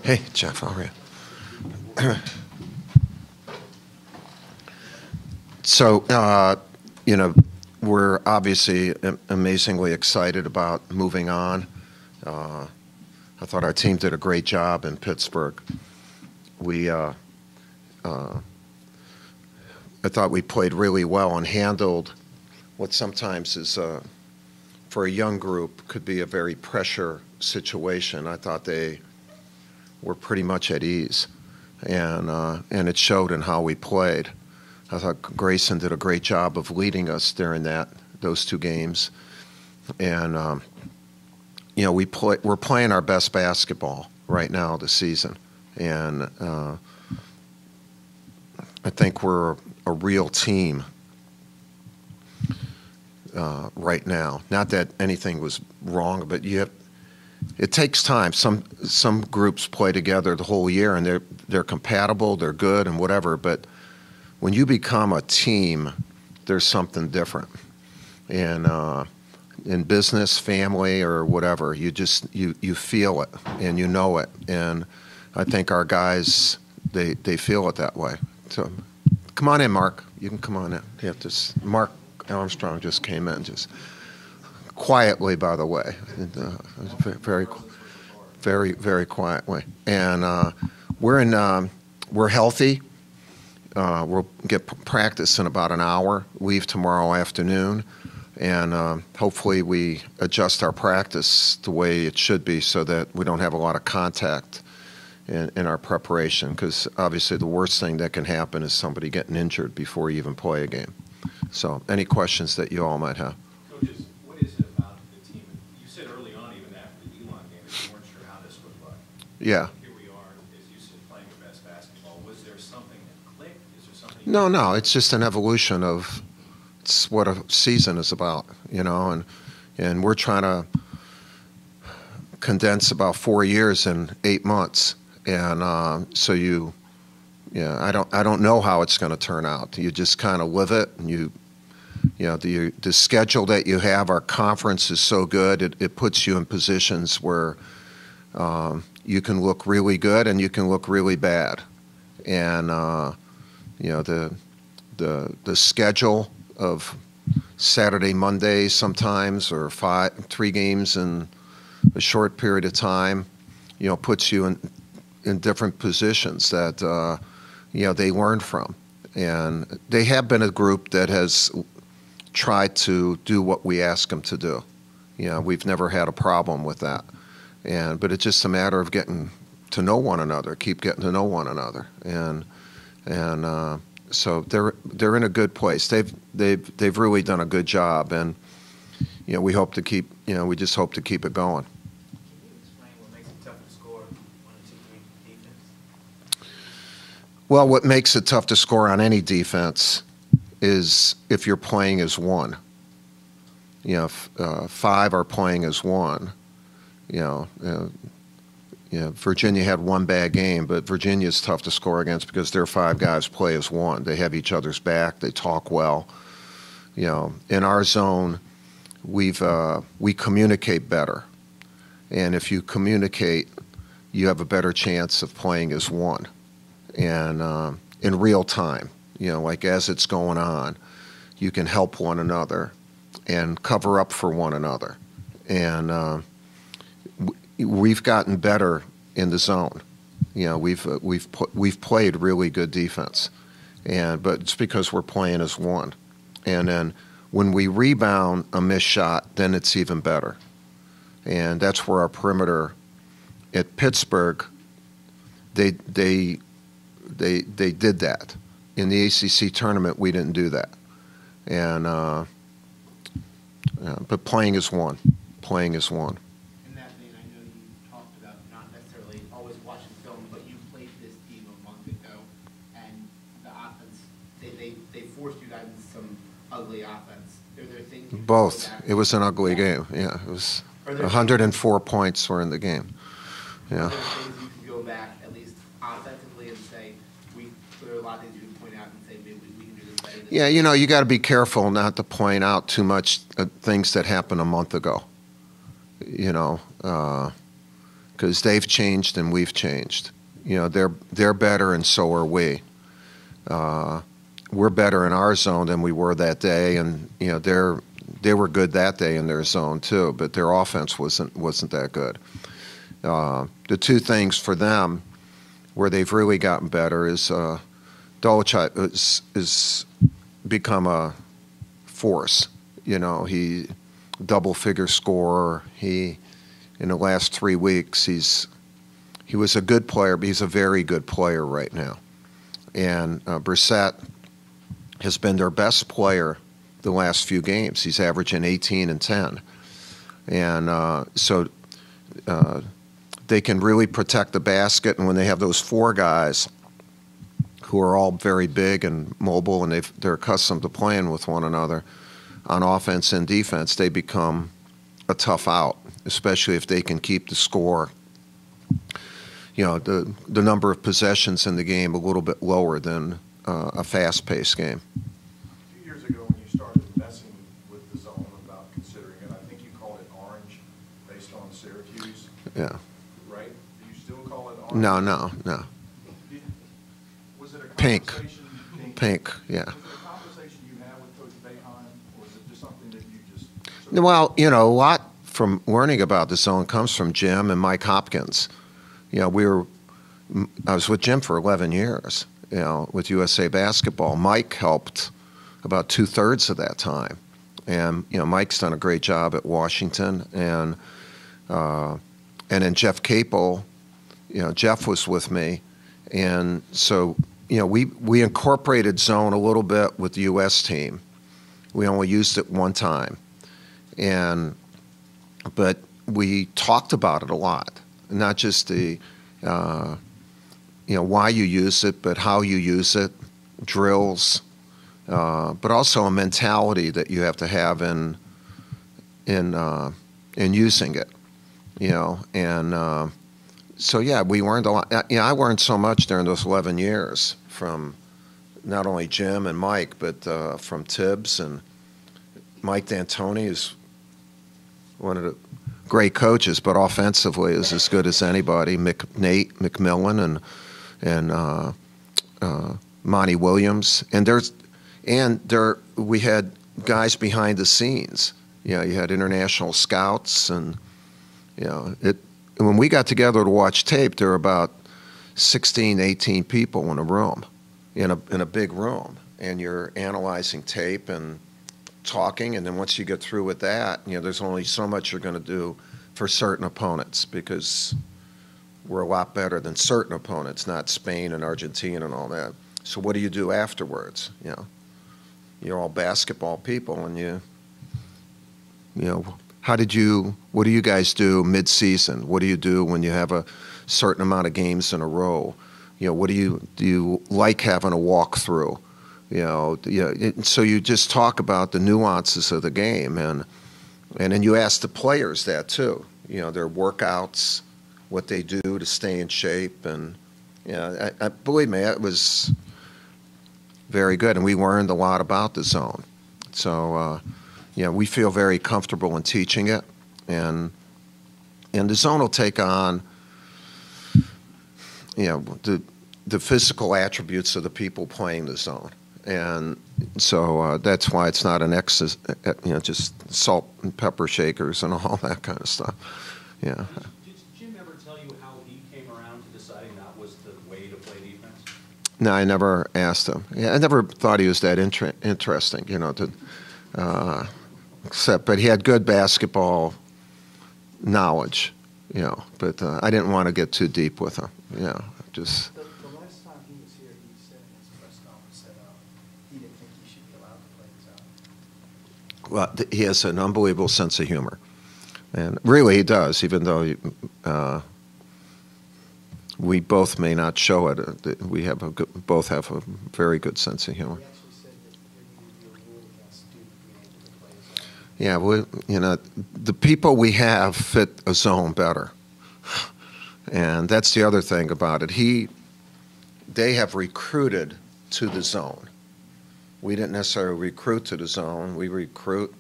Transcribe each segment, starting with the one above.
Hey, Jeff, how are you? So, we're obviously amazingly excited about moving on. I thought our team did a great job in Pittsburgh. I thought we played really well and handled what sometimes is, for a young group, could be a very pressure situation. I thought they were pretty much at ease, and it showed in how we played. I thought Grayson did a great job of leading us during those two games, and we're playing our best basketball right now this season, and I think we're a real team right now. Not that anything was wrong, but it takes time. Some groups play together the whole year, and they're compatible, they're good, and whatever. But when you become a team, there's something different. And in business, family, or whatever, you feel it and you know it. And I think our guys they feel it that way. So come on in, Mark. You can come on in. You have to. Mark Armstrong just came in, just quietly, by the way, very, very, very quietly. And we're healthy. We'll get practice in about an hour. Leave tomorrow afternoon, and hopefully we adjust our practice the way it should be, so that we don't have a lot of contact in our preparation. Because obviously the worst thing that can happen is somebody getting injured before you even play a game. So, any questions that you all might have? Coaches, what is it about the team? You said early on, even after the Elon game, that you weren't sure how this would look. Yeah. Here we are, as you said, playing your best basketball. Was there something that clicked? Is there something? No. It's just an evolution of it's what a season is about, and we're trying to condense about 4 years in 8 months, and I don't know how it's going to turn out. You just kind of live it, and the schedule that you have. Our conference is so good; it puts you in positions where you can look really good and you can look really bad, and the schedule of Saturday, Monday, sometimes, or 3 games in a short period of time, puts you in different positions that they learn from. And they have been a group that has tried to do what we ask them to do. We've never had a problem with that. But it's just a matter of getting to know one another, keep getting to know one another, and so they're in a good place. They've really done a good job, and we hope to keep we just hope to keep it going. Well, what makes it tough to score on any defense is if you're playing as one. If 5 are playing as one, Virginia had one bad game, but Virginia's tough to score against because their 5 guys play as one. They have each other's back. They talk well. In our zone, we communicate better, and if you communicate, you have a better chance of playing as one. And in real time, like as it's going on, you can help one another and cover up for one another. And we've gotten better in the zone. We've played really good defense, but it's because we're playing as one. And then when we rebound a missed shot, then it's even better. And that's where our perimeter at Pittsburgh, they did that. In the ACC tournament, we didn't do that. And but playing is one. Playing is one. In that vein, I know you talked about not necessarily always watching film, but you played this team a month ago, and the offense, they forced you guys into some ugly offense. Are there things you Both. It was an ugly game. Yeah, it was 104 points were in the game. Yeah. Are there things you can go back, at least offensively, and say, there are a lot of things you can point out and say, maybe we can do this better? Yeah, you got to be careful not to point out too much things that happened a month ago. because they've changed and we've changed. You know, they're better and so are we. We're better in our zone than we were that day, and you know they were good that day in their zone too, but their offense wasn't that good. The two things for them where they've really gotten better is Dolachek is become a force. You know, he double-figure scorer. He in the last 3 weeks he was a good player, but he's a very good player right now. And Brissett has been their best player the last few games. He's averaging 18 and 10. And so they can really protect the basket. And when they have those four guys who are all very big and mobile and they're accustomed to playing with one another on offense and defense, they become a tough out, especially if they can keep the score, you know, the number of possessions in the game a little bit lower than a fast-paced game. A few years ago when you started messing with the zone about considering it, I think you called it orange based on Syracuse. Yeah. Right? Do you still call it orange? No. Was it a Pink. conversation? Pink, yeah. Was it a conversation you had with Coach Boeheim, or was it just something that you just... Well, you know, a lot from learning about the zone comes from Jim and Mike Hopkins. You know, I was with Jim for 11 years, you know, with USA Basketball. Mike helped about 2/3 of that time. And, you know, Mike's done a great job at Washington. And then Jeff Capel, you know, Jeff was with me. And so, you know, we incorporated zone a little bit with the U.S. team. We only used it one time. But we talked about it a lot, not just the, you know, why you use it, but how you use it, drills, but also a mentality that you have to have in using it, you know. And so, yeah, we learned a lot. You know, I learned so much during those 11 years from not only Jim and Mike, but from Tibbs, and Mike D'Antoni is one of the great coaches, but offensively is as good as anybody. Nate McMillan and Monty Williams, and we had guys behind the scenes. You know, you had international scouts, and you know when we got together to watch tape, there were about 16, 18 people in a room, in a big room, and you're analyzing tape and talking, and then once you get through with that, you know, there's only so much you're going to do for certain opponents because we're a lot better than certain opponents, not Spain and Argentina and all that. So what do you do afterwards? You know, you're all basketball people, and you know, what do you guys do mid-season? What do you do when you have a certain amount of games in a row? You know, do you like having a walkthrough? You know, so you just talk about the nuances of the game, and then you ask the players that too. You know, their workouts, what they do to stay in shape, and you know, I believe me, it was very good, and we learned a lot about the zone. So, you know, we feel very comfortable in teaching it, and the zone will take on, you know, the physical attributes of the people playing the zone. And so that's why it's not an you know, just salt and pepper shakers and all that kind of stuff. Yeah. Did Jim ever tell you how he came around to deciding that was the way to play defense? No, I never asked him. Yeah, I never thought he was that interesting, you know, but he had good basketball knowledge, you know, but I didn't want to get too deep with him. Yeah, just... The last time he was here, he said in his press conference that he didn't think he should be allowed to play his own. Well, he has an unbelievable sense of humor. And really he does, even though we both may not show it. We both have a very good sense of humor. He actually said that there needed to be a rule against Duke being able to play his own. Yeah, you know, the people we have fit a zone better. And that's the other thing about it. They have recruited to the zone. We didn't necessarily recruit to the zone. We recruit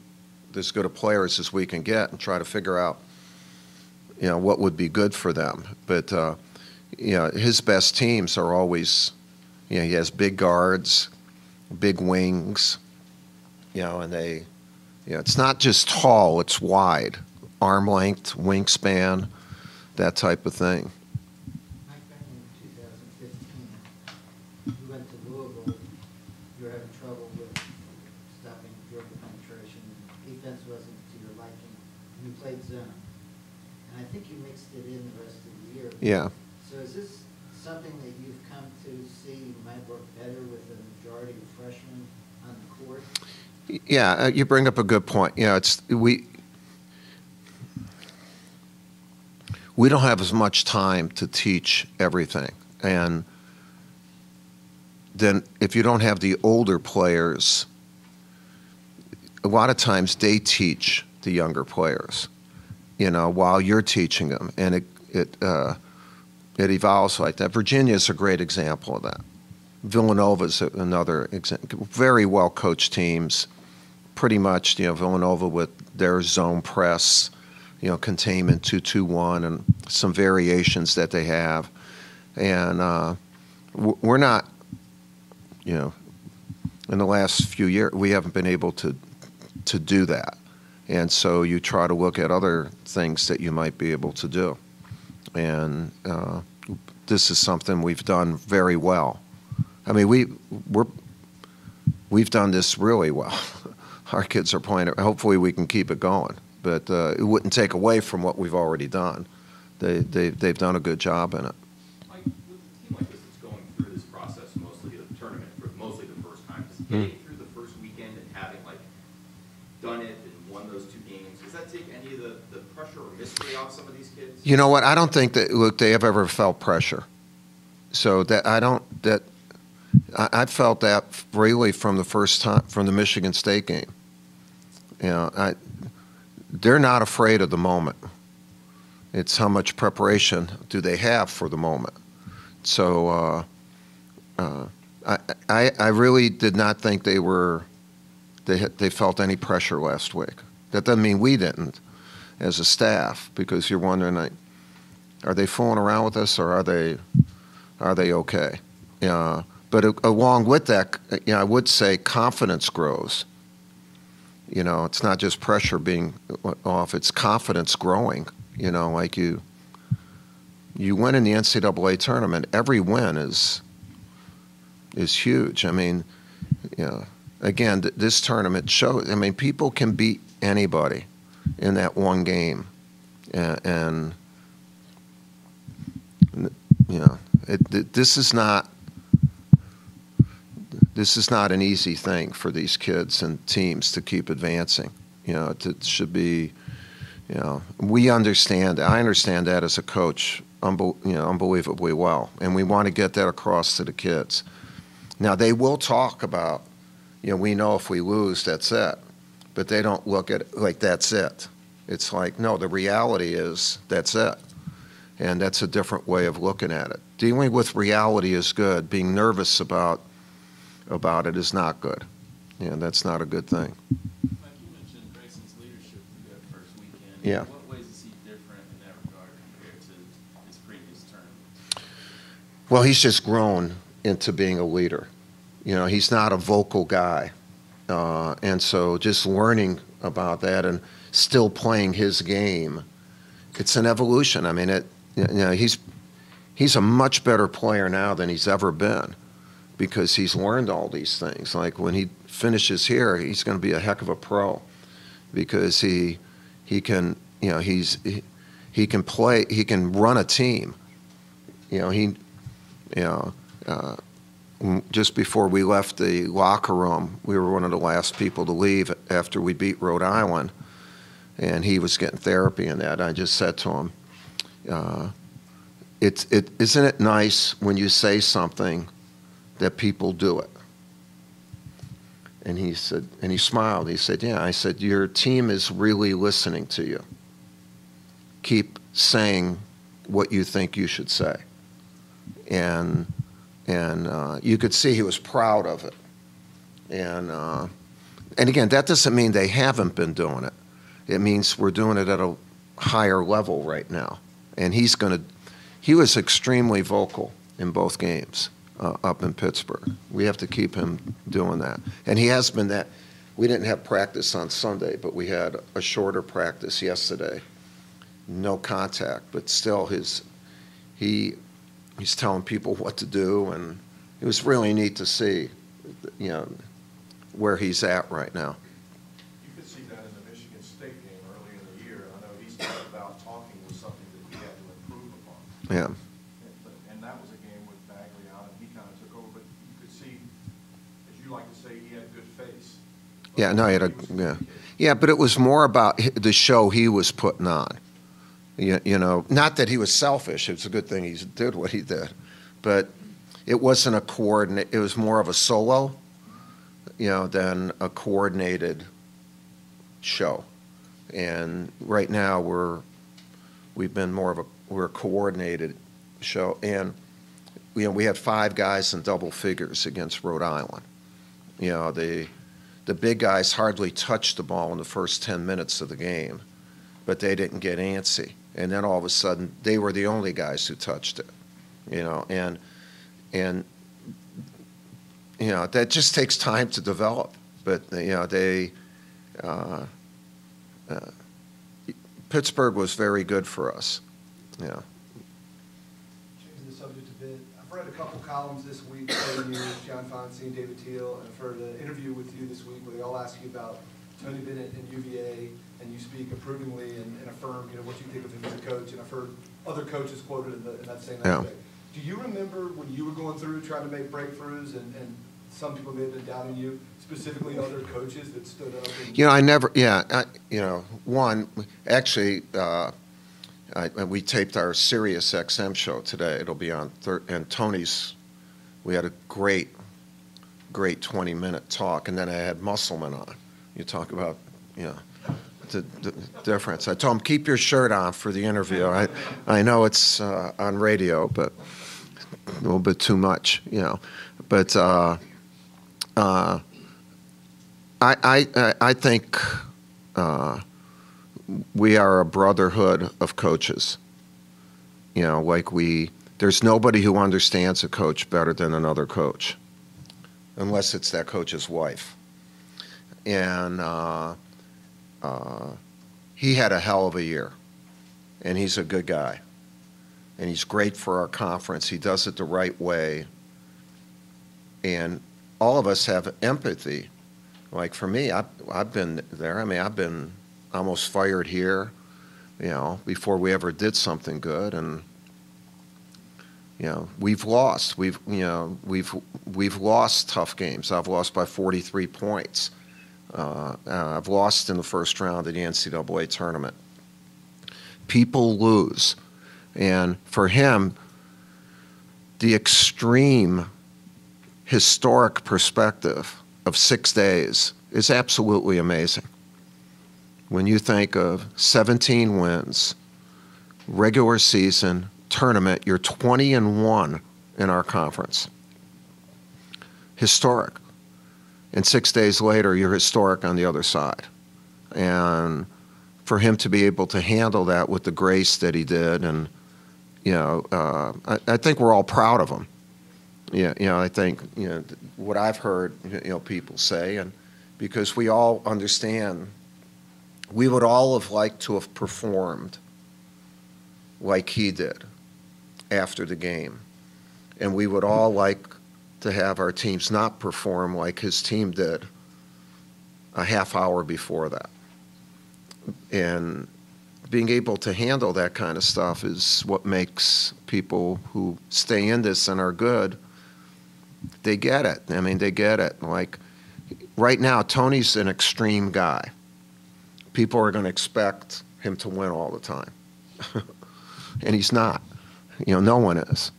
as good of players as we can get and try to figure out what would be good for them. But his best teams are always, he has big guards, big wings, and they, it's not just tall, it's wide, arm length, wingspan, that type of thing. Mike, back in 2015, you went to Louisville, you were having trouble with stopping dribble penetration, defense wasn't to your liking, and you played zone. And I think you mixed it in the rest of the year. Yeah. So is this something that you've come to see might work better with the majority of freshmen on the court? Yeah, you bring up a good point. We don't have as much time to teach everything. And then if you don't have the older players, a lot of times they teach the younger players, while you're teaching them. And it evolves like that. Virginia's a great example of that. Villanova's another example. Very well-coached teams. Pretty much, Villanova with their zone press, containment 2-2-1 and some variations that they have. And we're not, in the last few years, we haven't been able to do that. And so you try to look at other things that you might be able to do. And this is something we've done very well. I mean, we've done this really well. Our kids are playing it. Hopefully we can keep it going. But it wouldn't take away from what we've already done. They've done a good job in it. Mike, with a team like this that's going through this process, mostly the tournament, for mostly the first time, does getting through the first weekend and having done it and won those 2 games, does that take any of the pressure or mystery off some of these kids? You know what? I don't think that they have ever felt pressure. So I felt that really from the first time, from the Michigan State game. They're not afraid of the moment. It's how much preparation do they have for the moment. So I really did not think they felt any pressure last week. That doesn't mean we didn't as a staff, because you're wondering, are they fooling around with us, or are they okay? But along with that, I would say confidence grows. It's not just pressure being off; it's confidence growing. You win in the NCAA tournament. Every win is huge. I mean, again, this tournament shows. I mean, people can beat anybody in that one game, and this is not an easy thing for these kids and teams to keep advancing. It should be, we understand. I understand that as a coach, unbelievably well, and we want to get that across to the kids. Now, they will talk about, we know if we lose, that's it, but they don't look at it like that's it. It's like, no, the reality is that's it, and that's a different way of looking at it. Dealing with reality is good. Being nervous about it is not good. That's not a good thing. Mike, you mentioned Grayson's leadership through that first weekend. Yeah. In what ways is he different in that regard compared to his previous tournaments? Well, he's just grown into being a leader. He's not a vocal guy. And so just learning about that and still playing his game, it's an evolution. I mean, he's a much better player now than he's ever been, because he's learned all these things. Like when he finishes here, he's going to be a heck of a pro, because he can can play, he can run a team. Just before we left the locker room, we were one of the last people to leave after we beat Rhode Island, and he was getting therapy and that. I just said to him, isn't it nice when you say something that people do it? And he said, and he smiled. He said, yeah. I said, your team is really listening to you. Keep saying what you think you should say. And you could see he was proud of it. And again, that doesn't mean they haven't been doing it. It means we're doing it at higher level right now. And he was extremely vocal in both games up in Pittsburgh. We have to keep him doing that. And he has been that. We didn't have practice on Sunday, but we had a shorter practice yesterday. No contact, but still he's telling people what to do, and it was really neat to see, where he's at right now. You could see that in the Michigan State game early in the year. I know he's talked about talking was something that he had to improve upon. Yeah. And that was a game with Bagley out, and he kind of took over. But you could see, as you like to say, he had good face. Yeah, no, yeah, but it was more about the show he was putting on. Not that he was selfish. It's a good thing he did what he did, but it wasn't a coordinate. It was more of a solo, than a coordinated show. And right now we've been more of we're a coordinated show, and we had 5 guys in double figures against Rhode Island. The big guys hardly touched the ball in the first 10 minutes of the game, but they didn't get antsy. And then all of a sudden, they were the only guys who touched it, and that just takes time to develop. But Pittsburgh was very good for us. Changing the subject a bit, I've read a couple columns this week, covering you, John Fonseca, David Teal, and I've heard an interview with you this week where they all ask you about Tony Bennett and UVA, and you speak approvingly and affirm, what you think of him as a coach. And I've heard other coaches quoted in that same aspect. Do you remember when you were going through trying to make breakthroughs, and some people may have been doubting you, specifically other coaches that stood up? We taped our Sirius XM show today. It'll be on, and Tony's, we had a great 20-minute talk, and then I had Musselman on. You talk about, the difference. I told him, keep your shirt on for the interview. I know it's on radio, but a little bit too much, But I think we are a brotherhood of coaches. There's nobody who understands a coach better than another coach, unless it's that coach's wife. And he had a hell of a year, and he's a good guy, and he's great for our conference. He does it the right way, and all of us have empathy. Like for me, I've been there. I've been almost fired here, before we ever did something good, and we've lost. We've lost tough games. I've lost by 43 points. I've lost in the first round of the NCAA tournament. People lose. And for him, the extreme historic perspective of 6 days is absolutely amazing. When you think of 17 wins, regular season, tournament, you're 20-1 in our conference. Historic. And 6 days later, you're historic on the other side. And for him to be able to handle that with the grace that he did, and I think we're all proud of him. I think what I've heard people say, and because we all understand, we would all have liked to have performed like he did after the game, and we would all like to have our teams not perform like his team did a half hour before that. And being able to handle that kind of stuff is what makes people who stay in this and are good, they get it. They get it. Like right now, Tony's an extreme guy. People are going to expect him to win all the time. And he's not. No one is.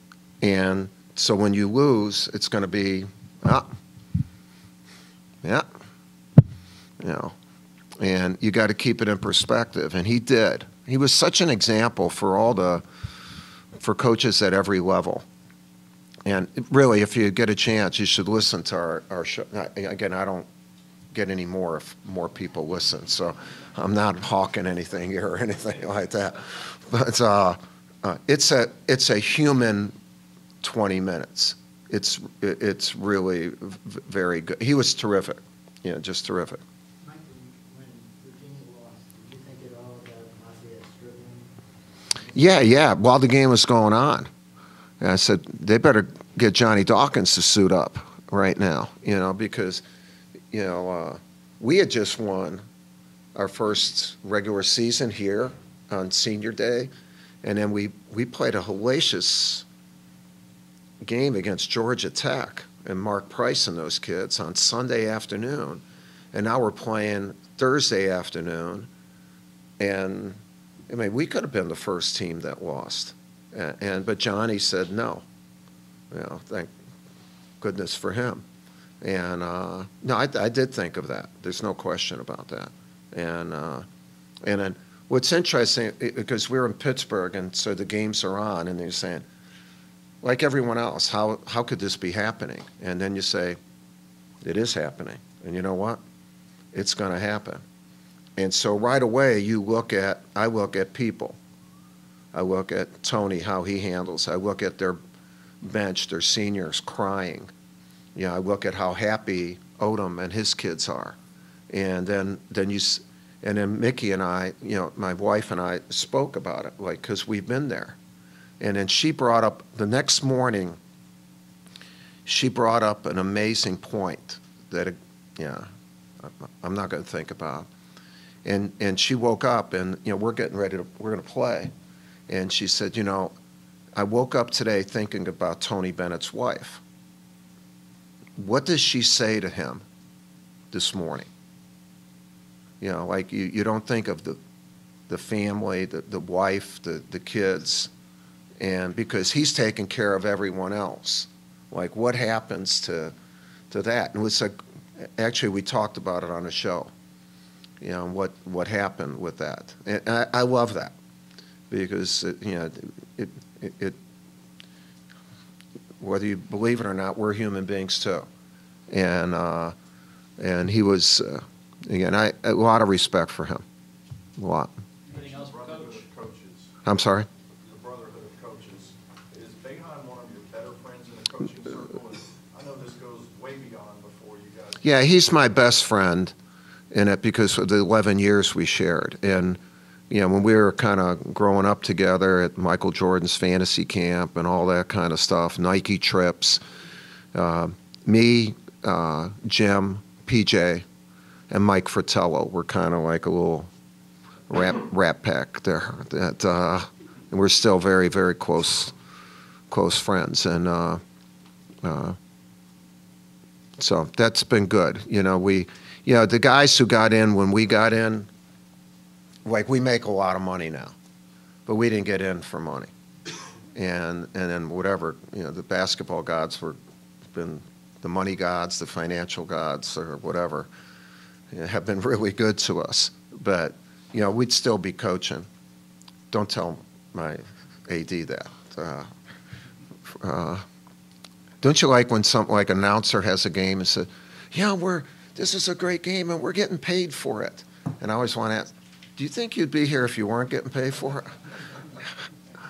And so when you lose, it's going to be, and you got to keep it in perspective. And he did. He was such an example for coaches at every level. And really, if you get a chance, you should listen to our show. Again, I don't get any more if more people listen. So I'm not hawking anything here or anything like that. But it's a human 20 minutes. It's really very good. He was terrific. Yeah, just terrific. Mike, when Virginia lost, did you think at all about Lafayette dribbling? Yeah. While the game was going on, and I said they better get Johnny Dawkins to suit up right now, because, we had just won our first regular season here on Senior Day, and then we played a hellacious game against Georgia Tech and Mark Price and those kids on Sunday afternoon, and now we're playing Thursday afternoon, and I mean we could have been the first team that lost, but Johnny said no, thank goodness for him, and no, I did think of that. There's no question about that, and then what's interesting because we're in Pittsburgh and so the games are on and they're saying, like everyone else, how could this be happening? And then you say, it is happening. And you know what? It's going to happen. And so right away, I look at people. I look at Tony, how he handles. I look at their bench, their seniors crying. I look at how happy Odom and his kids are. And then Mickey and I, my wife and I spoke about it, like, because we've been there. And then she brought up, the next morning, she brought up an amazing point that, I'm not going to think about. And she woke up and, we're getting ready we're going to play. And she said, I woke up today thinking about Tony Bennett's wife. What does she say to him this morning? Like you don't think of the family, the wife, the kids, and because he's taking care of everyone else. Like what happens to that? And it was actually we talked about it on a show. What happened with that? And I love that because it whether you believe it or not, we're human beings too, and he was again a lot of respect for him, a lot. Anything else for Brotherhood Coach? of Coaches, I'm sorry. the Brotherhood of Coaches, is Boeheim one of your better friends in the coaching circle? And I know this goes way beyond before you guys. Yeah, he's my best friend in it because of the 11 years we shared. And, when we were kind of growing up together at Michael Jordan's fantasy camp and all that kind of stuff, Nike trips, me, Jim, PJ, and Mike Fratello were kind of like a little rat pack there. And we're still very, very close friends. And so that's been good. The guys who got in when we got in, like we make a lot of money now, but we didn't get in for money. And then whatever, the basketball gods been the money gods, the financial gods, or whatever, have been really good to us. But, we'd still be coaching. Don't tell my AD that. Don't you like when some like announcer has a game and says, this is a great game and we're getting paid for it? And I always want to ask, do you think you'd be here if you weren't getting paid for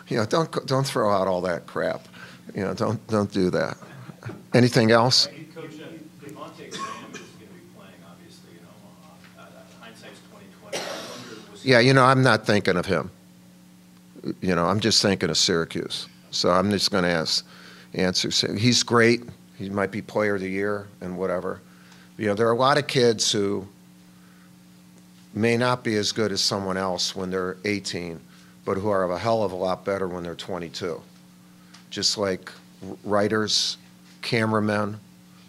it? Don't throw out all that crap. Don't do that. Anything else? Coach, Devontae Graham is going to be playing, obviously, hindsight's 20/20. Yeah, I'm not thinking of him. I'm just thinking of Syracuse. So I'm just going to answer. He's great. He might be player of the year and whatever. There are a lot of kids who may not be as good as someone else when they're 18, but who are a hell of a lot better when they're 22. Just like writers, cameramen,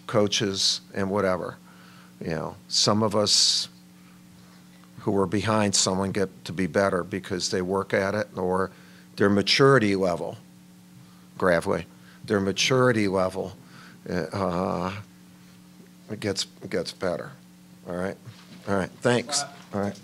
coaches, and whatever. Some of us who are behind someone get to be better because they work at it or their maturity level, Gravely, their maturity level it gets better. All right? All right, thanks. All right.